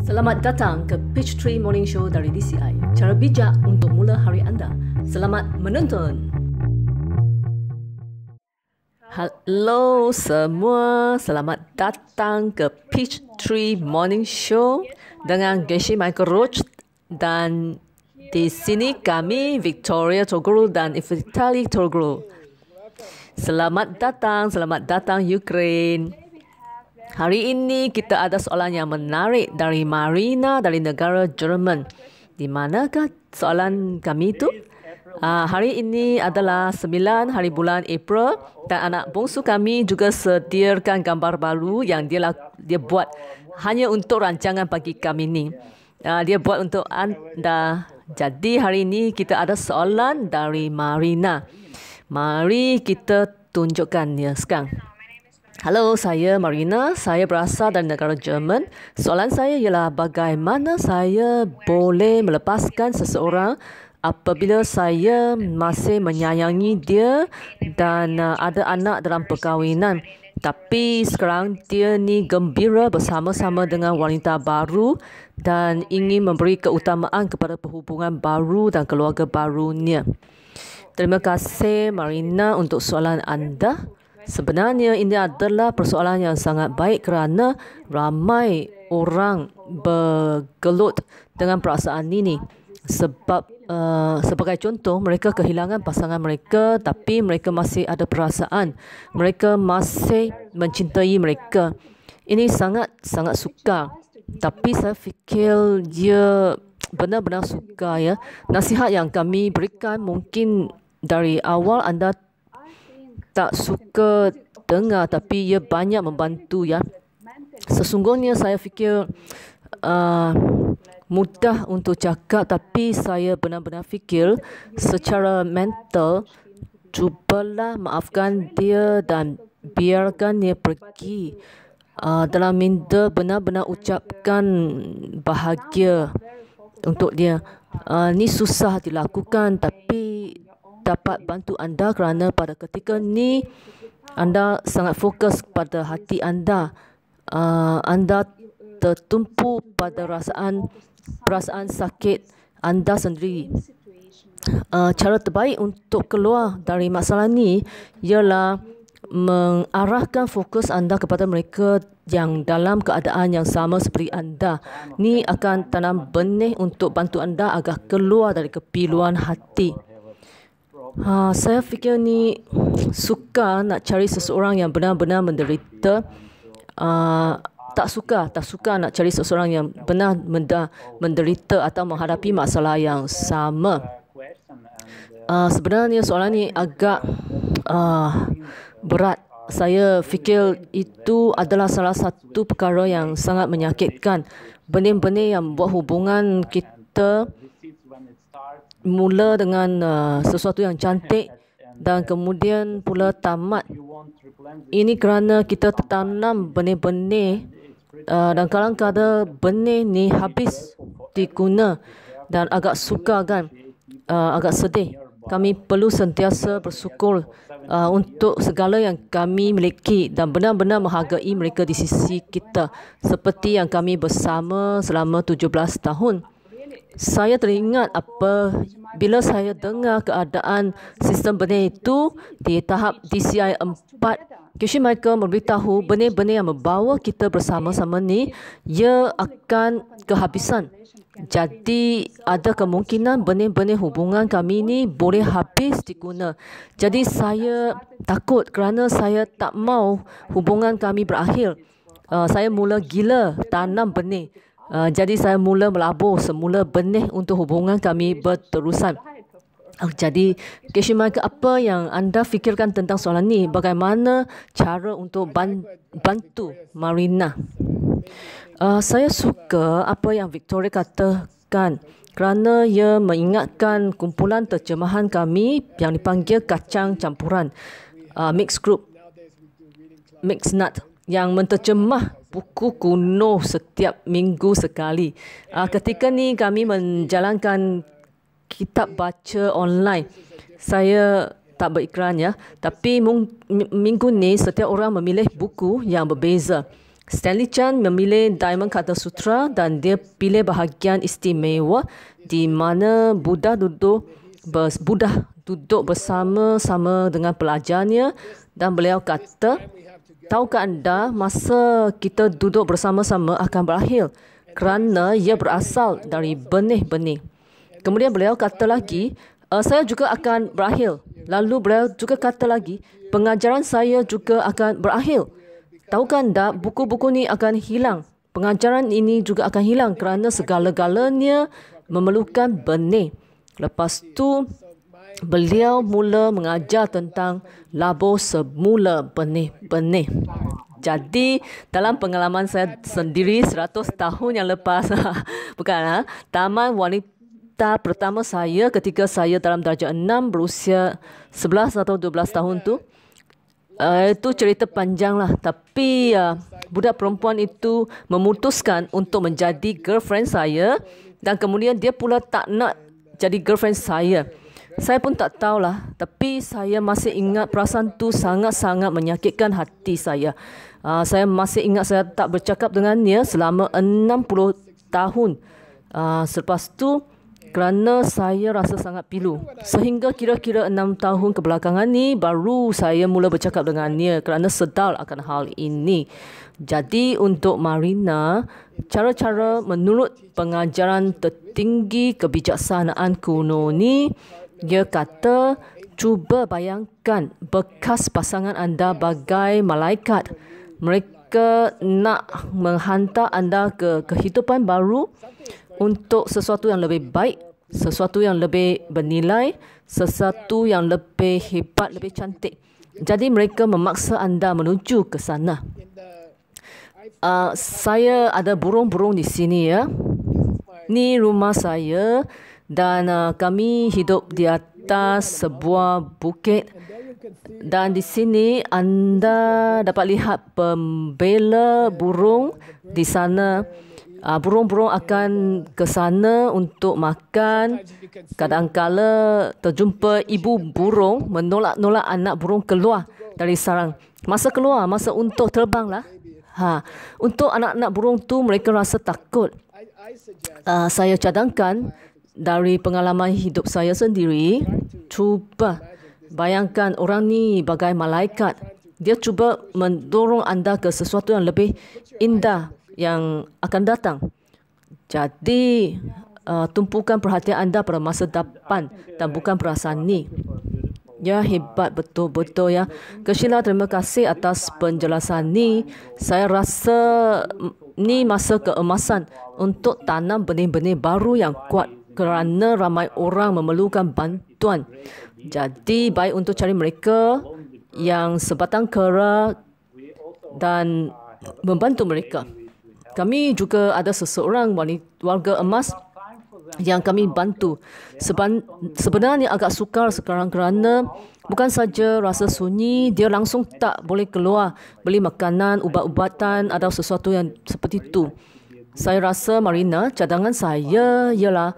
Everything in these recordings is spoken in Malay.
Selamat datang ke Peachtree Morning Show dari DCI. Cara bijak untuk mula hari anda. Selamat menonton. Halo semua, selamat datang ke Peachtree Morning Show dengan Geshe Michael Roach, dan di sini kami Victoria Toglu dan Vitali Toglu. Selamat datang Ukraine. Hari ini kita ada soalan yang menarik dari Marina dari negara Jerman. Di manakah soalan kami itu? Hari ini adalah 9 hari bulan April dan anak bongsu kami juga sediakan gambar baru yang dia buat hanya untuk rancangan pagi kami ni. Dia buat untuk anda. Jadi hari ini kita ada soalan dari Marina. Mari kita tunjukkannya sekarang. Halo, saya Marina. Saya berasal dari negara Jerman. Soalan saya ialah bagaimana saya boleh melepaskan seseorang apabila saya masih menyayangi dia dan ada anak dalam perkahwinan. Tapi sekarang dia ni gembira bersama-sama dengan wanita baru dan ingin memberi keutamaan kepada perhubungan baru dan keluarga barunya. Terima kasih Marina untuk soalan anda. Sebenarnya ini adalah persoalan yang sangat baik kerana ramai orang bergelut dengan perasaan ini. Sebab sebagai contoh, mereka kehilangan pasangan mereka tapi mereka masih ada perasaan. Mereka masih mencintai mereka. Ini sangat sukar. Tapi saya fikir dia benar-benar suka ya. Nasihat yang kami berikan mungkin dari awal anda tak suka dengar tapi ia banyak membantu ya. Sesungguhnya saya fikir mudah untuk cakap tapi saya benar-benar fikir secara mental cubalah maafkan dia dan biarkan dia pergi. Dalam minda benar-benar ucapkan bahagia untuk dia. Ni susah dilakukan tapi dapat bantu anda kerana pada ketika ni anda sangat fokus pada hati anda. Anda tertumpu pada perasaan sakit anda sendiri. Cara terbaik untuk keluar dari masalah ni ialah mengarahkan fokus anda kepada mereka yang dalam keadaan yang sama seperti anda. Ni akan tanam benih untuk bantu anda agar keluar dari kepiluan hati. Saya fikir ni suka nak cari seseorang yang benar-benar menderita. Tak suka nak cari seseorang yang benar menderita atau menghadapi masalah yang sama. Sebenarnya soalan ni agak berat. Saya fikir itu adalah salah satu perkara yang sangat menyakitkan. Benih-benih yang buat hubungan kita mula dengan sesuatu yang cantik dan kemudian pula tamat. Ini kerana kita tertanam benih-benih dan kadang-kadang benih ni habis diguna dan agak sukar kan, agak sedih. Kami perlu sentiasa bersyukur untuk segala yang kami miliki dan benar-benar menghargai mereka di sisi kita seperti yang kami bersama selama 17 tahun. Saya teringat bila saya dengar keadaan sistem benih itu di tahap DCI 4. Geshe Michael memberitahu benih-benih yang membawa kita bersama-sama ni ia akan kehabisan. Jadi ada kemungkinan benih-benih hubungan kami ni boleh habis diguna. Jadi saya takut kerana saya tak mau hubungan kami berakhir. Saya mula gila tanam benih. Jadi saya mula melabur semula benih untuk hubungan kami berterusan. Jadi Geshe Michael, apa yang anda fikirkan tentang soalan ni? Bagaimana cara untuk bantu Marina? Saya suka apa yang Victoria katakan kerana ia mengingatkan kumpulan terjemahan kami yang dipanggil kacang campuran, mixed group, mixed nut, yang menterjemah buku kuno setiap minggu sekali. Ketika ni kami menjalankan kitab baca online. Saya tak beriklan ya, tapi minggu ni setiap orang memilih buku yang berbeza. Stanley Chan memilih Diamond Kata Sutra dan dia pilih bahagian istimewa di mana Buddha duduk bersama-sama dengan pelajarnya dan beliau kata, tahukah anda masa kita duduk bersama-sama akan berakhir kerana ia berasal dari benih-benih. Kemudian beliau kata lagi, saya juga akan berakhir. Lalu beliau juga kata lagi, pengajaran saya juga akan berakhir. Tahukah anda buku-buku ni akan hilang. Pengajaran ini juga akan hilang kerana segala-galanya memerlukan benih. Lepas tu beliau mula mengajar tentang labur semula benih-benih. Jadi dalam pengalaman saya sendiri 100 tahun yang lepas, bukan taman wanita pertama saya ketika saya dalam darjah 6 berusia 11 atau 12 tahun tu, itu cerita panjang lah. Tapi budak perempuan itu memutuskan untuk menjadi girlfriend saya dan kemudian dia pula tak nak jadi girlfriend saya. Saya pun tak tahulah, tapi saya masih ingat perasaan tu sangat-sangat menyakitkan hati saya. Saya masih ingat saya tak bercakap dengannya selama 60 tahun. Selepas tu, kerana saya rasa sangat pilu. Sehingga kira-kira 6 tahun kebelakangan ni, baru saya mula bercakap dengannya kerana sedar akan hal ini. Jadi untuk Marina, cara-cara menurut pengajaran tertinggi kebijaksanaan kuno ni, dia kata, cuba bayangkan bekas pasangan anda bagai malaikat. Mereka nak menghantar anda ke kehidupan baru untuk sesuatu yang lebih baik, sesuatu yang lebih bernilai, sesuatu yang lebih hebat, lebih cantik. Jadi mereka memaksa anda menuju ke sana. Saya ada burung-burung di sini ya. Ni rumah saya dan kami hidup di atas sebuah bukit. Dan di sini anda dapat lihat pembela burung di sana. Burung-burung akan ke sana untuk makan. Kadang-kala terjumpa ibu burung menolak-nolak anak burung keluar dari sarang. Masa keluar, masa untuk terbang lah. Untuk anak-anak burung tu mereka rasa takut. Saya cadangkan dari pengalaman hidup saya sendiri, cuba bayangkan orang ni bagai malaikat. Dia cuba mendorong anda ke sesuatu yang lebih indah yang akan datang. Jadi tumpukan perhatian anda pada masa depan dan bukan perasaan ni. Ya, hebat betul-betul ya. Sheila, terima kasih atas penjelasan ni. Saya rasa ni masa keemasan untuk tanam benih-benih baru yang kuat kerana ramai orang memerlukan bantuan. Jadi baik untuk cari mereka yang sebatang kara dan membantu mereka. Kami juga ada seseorang warga emas yang kami bantu. Sebenarnya agak sukar sekarang kerana bukan saja rasa sunyi, dia langsung tak boleh keluar beli makanan, ubat-ubatan atau sesuatu yang seperti itu. Saya rasa Marina, cadangan saya ialah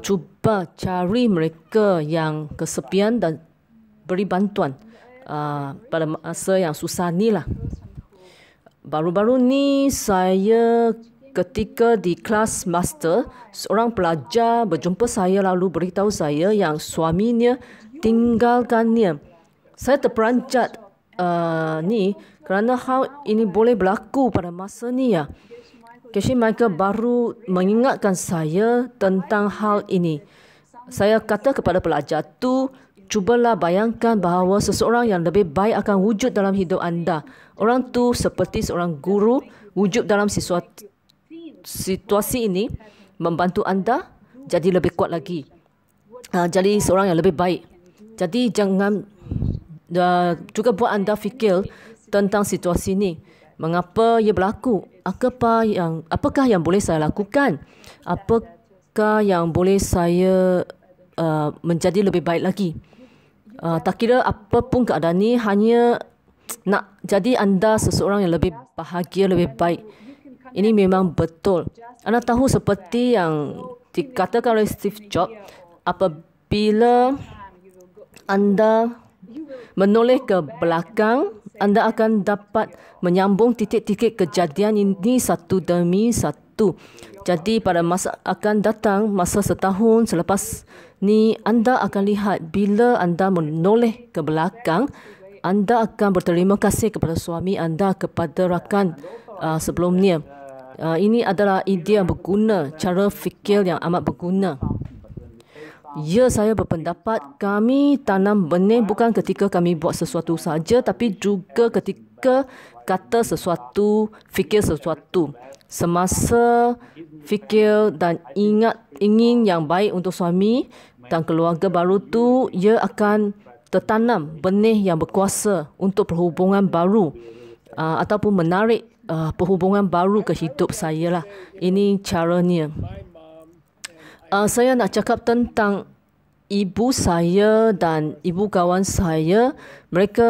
cuba cari mereka yang kesepian dan beri bantuan pada masa yang susah ni lah. Baru-baru ni saya ketika di kelas master, seorang pelajar berjumpa saya lalu beritahu saya yang suaminya tinggalkannya. Saya terperanjat ni kerana hal ini boleh berlaku pada masa ni ya. Casey Michael baru mengingatkan saya tentang hal ini. Saya kata kepada pelajar tu, cubalah bayangkan bahawa seseorang yang lebih baik akan wujud dalam hidup anda. Orang tu seperti seorang guru wujud dalam situasi ini, membantu anda jadi lebih kuat lagi. Jadi seorang yang lebih baik. Jadi jangan juga buat anda fikir tentang situasi ini. Mengapa ia berlaku? Apakah yang boleh saya lakukan? Apakah yang boleh saya menjadi lebih baik lagi? Tak kira apapun keadaan ini, hanya nak jadi anda seseorang yang lebih bahagia, lebih baik. Ini memang betul. Anda tahu seperti yang dikatakan oleh Steve Jobs, apabila anda menoleh ke belakang, anda akan dapat menyambung titik-titik kejadian ini satu demi satu. Jadi pada masa akan datang, masa setahun selepas ni, anda akan lihat bila anda menoleh ke belakang, anda akan berterima kasih kepada suami anda, kepada rakan sebelumnya. Ini adalah idea berguna, cara fikir yang amat berguna. Ya, saya berpendapat kami tanam benih bukan ketika kami buat sesuatu saja, tapi juga ketika kata sesuatu, fikir sesuatu. Semasa fikir dan ingin yang baik untuk suami dan keluarga baru tu, ia akan tertanam benih yang berkuasa untuk perhubungan baru ataupun menarik perhubungan baru ke hidup saya lah. Ini caranya. Saya nak cakap tentang ibu saya dan ibu kawan saya. Mereka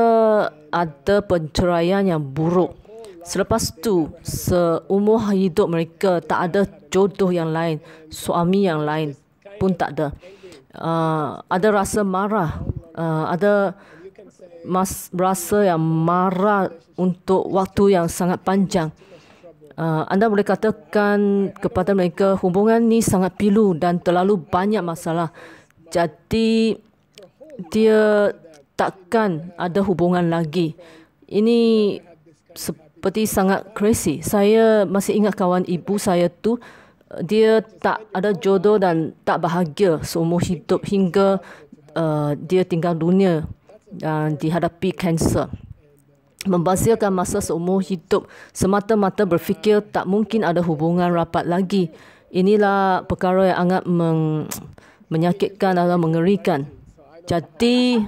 ada perceraian yang buruk. Selepas tu, seumur hidup mereka tak ada jodoh yang lain, suami yang lain pun tak ada. Ada rasa marah, ada rasa yang marah untuk waktu yang sangat panjang. Anda boleh katakan kepada mereka hubungan ni sangat pilu dan terlalu banyak masalah. Jadi dia takkan ada hubungan lagi. Ini seperti sangat crazy. Saya masih ingat kawan ibu saya tu, dia tak ada jodoh dan tak bahagia seumur hidup hingga dia tinggal dunia dan dihadapi kanser. Membazirkan masa seumur hidup semata-mata berfikir tak mungkin ada hubungan rapat lagi. Inilah perkara yang sangat menyakitkan atau mengerikan. Jadi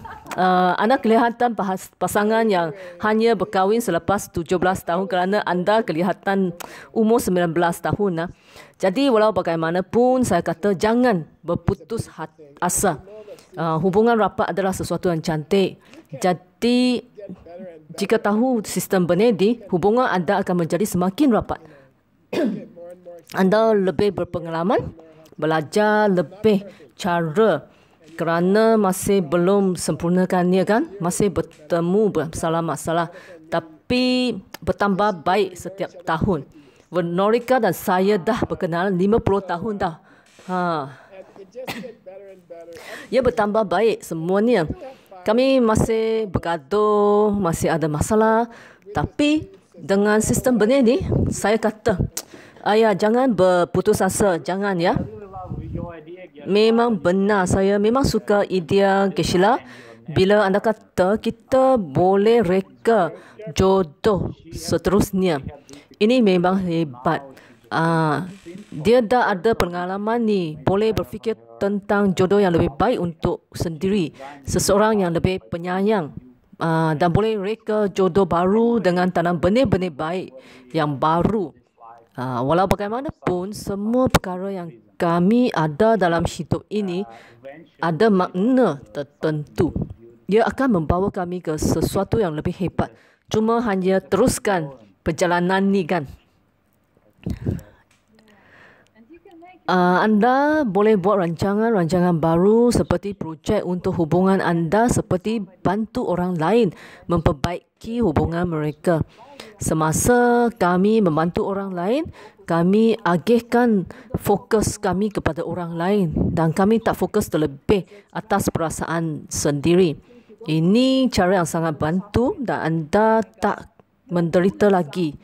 anda kelihatan pasangan yang hanya berkahwin selepas 17 tahun kerana anda kelihatan umur 19 tahun. Jadi walau bagaimanapun, saya kata jangan berputus asa. Hubungan rapat adalah sesuatu yang cantik. Jadi jika tahu sistem Benedi, hubungan anda akan menjadi semakin rapat. Anda lebih berpengalaman, belajar lebih cara kerana masih belum sempurnakannya kan, masih bertemu masalah-masalah, tapi bertambah baik setiap tahun. Norika dan saya dah berkenalan 50 tahun dah. Ia bertambah baik semuanya. Kami masih bergaduh, masih ada masalah, tapi dengan sistem benih ni, saya kata, ayah jangan berputus asa, jangan ya. Memang benar, saya memang suka idea Geshe-la bila anda kata kita boleh reka jodoh seterusnya. Ini memang hebat. Dia dah ada pengalaman ni, boleh berfikir tentang jodoh yang lebih baik untuk sendiri, seseorang yang lebih penyayang, dan boleh reka jodoh baru dengan tanam benih-benih baik yang baru. Walau bagaimanapun, semua perkara yang kami ada dalam hidup ini ada makna tertentu. Ia akan membawa kami ke sesuatu yang lebih hebat. Cuma hanya teruskan perjalanan ni kan. Anda boleh buat rancangan-rancangan baru seperti projek untuk hubungan anda, seperti bantu orang lain memperbaiki hubungan mereka. Semasa kami membantu orang lain, kami agihkan fokus kami kepada orang lain dan kami tak fokus terlebih atas perasaan sendiri. Ini cara yang sangat bantu dan anda tak menderita lagi.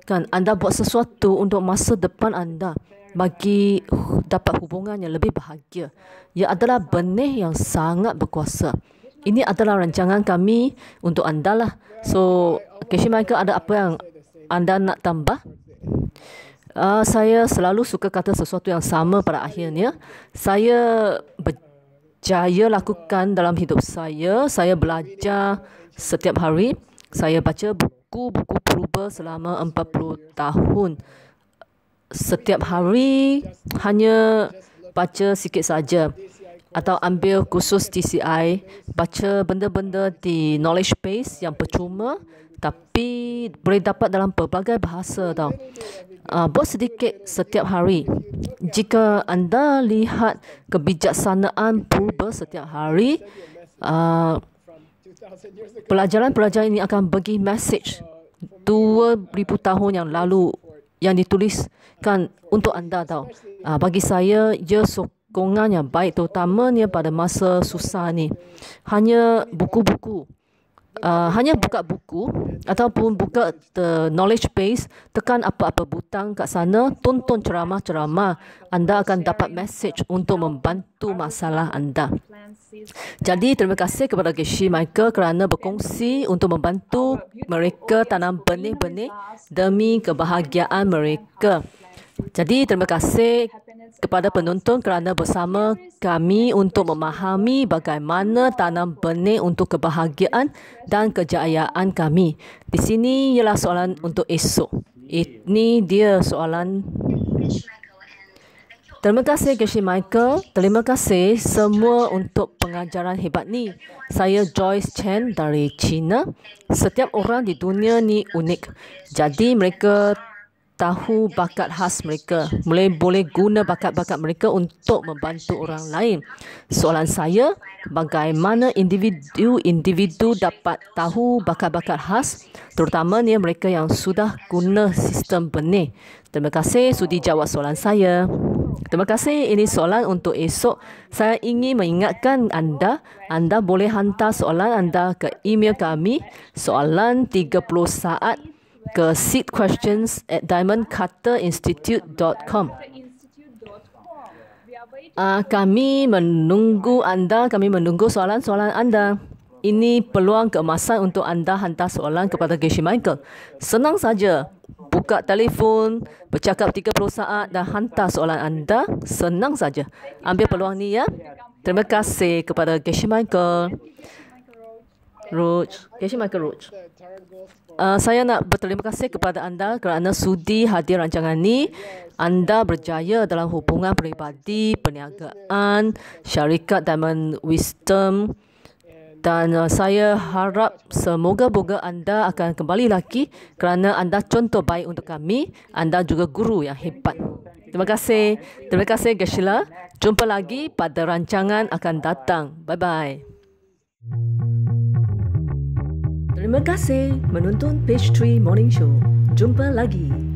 Kan, anda buat sesuatu untuk masa depan anda bagi dapat hubungan yang lebih bahagia. Ia adalah benih yang sangat berkuasa. Ini adalah rancangan kami untuk anda lah. So, Geshe Michael, ada apa yang anda nak tambah? Saya selalu suka kata sesuatu yang sama pada akhirnya. Saya berjaya lakukan dalam hidup saya. Saya belajar setiap hari. Saya baca buku-buku purba selama 40 tahun. Setiap hari hanya baca sikit saja. Atau ambil kursus TCI. Baca benda-benda di knowledge base yang percuma. Tapi boleh dapat dalam pelbagai bahasa tau. Buat sedikit setiap hari. Jika anda lihat kebijaksanaan purba setiap hari, pelajaran-pelajaran ini akan bagi message 2000 tahun yang lalu yang dituliskan untuk anda tahu. Bagi saya, ia sokongan yang baik, terutamanya pada masa susah ni. Hanya buku-buku. Hanya buka buku ataupun buka the knowledge base, tekan apa-apa butang kat sana, tonton ceramah-ceramah, anda akan dapat message untuk membantu masalah anda. Jadi terima kasih kepada Geshe Michael kerana berkongsi untuk membantu mereka tanam benih-benih demi kebahagiaan mereka. Jadi terima kasih kepada penonton kerana bersama kami untuk memahami bagaimana tanam benih untuk kebahagiaan dan kejayaan kami. Di sini ialah soalan untuk esok. Ini dia soalan. Terima kasih Geshe Michael. Terima kasih semua untuk pengajaran hebat ni. Saya Joyce Chen dari China. Setiap orang di dunia ni unik. Jadi mereka tahu bakat khas mereka. Boleh guna bakat-bakat mereka untuk membantu orang lain. Soalan saya, bagaimana individu dapat tahu bakat-bakat khas, terutamanya mereka yang sudah guna sistem benih? Terima kasih sudi jawab soalan saya. Terima kasih. Ini soalan untuk esok. Saya ingin mengingatkan anda boleh hantar soalan anda ke email kami, soalan 30 saat ke seedquestions@diamondcutterinstitute.com. Kami menunggu anda, kami menunggu soalan-soalan anda. Ini peluang keemasan untuk anda hantar soalan kepada Geshe Michael. Senang saja. Buka telefon, bercakap 30 saat dan hantar soalan anda. Senang saja. Ambil peluang ni ya. Terima kasih kepada Geshe Michael Roach. Geshe Michael Roach. Saya nak berterima kasih kepada anda kerana sudi hadir rancangan ni. Anda berjaya dalam hubungan peribadi, perniagaan, syarikat Diamond Wisdom. Dan saya harap semoga-moga anda akan kembali lagi kerana anda contoh baik untuk kami. Anda juga guru yang hebat. Terima kasih. Terima kasih Geshe-la. Jumpa lagi pada rancangan akan datang. Bye-bye. Terima kasih menonton Page 3 Morning Show. Jumpa lagi.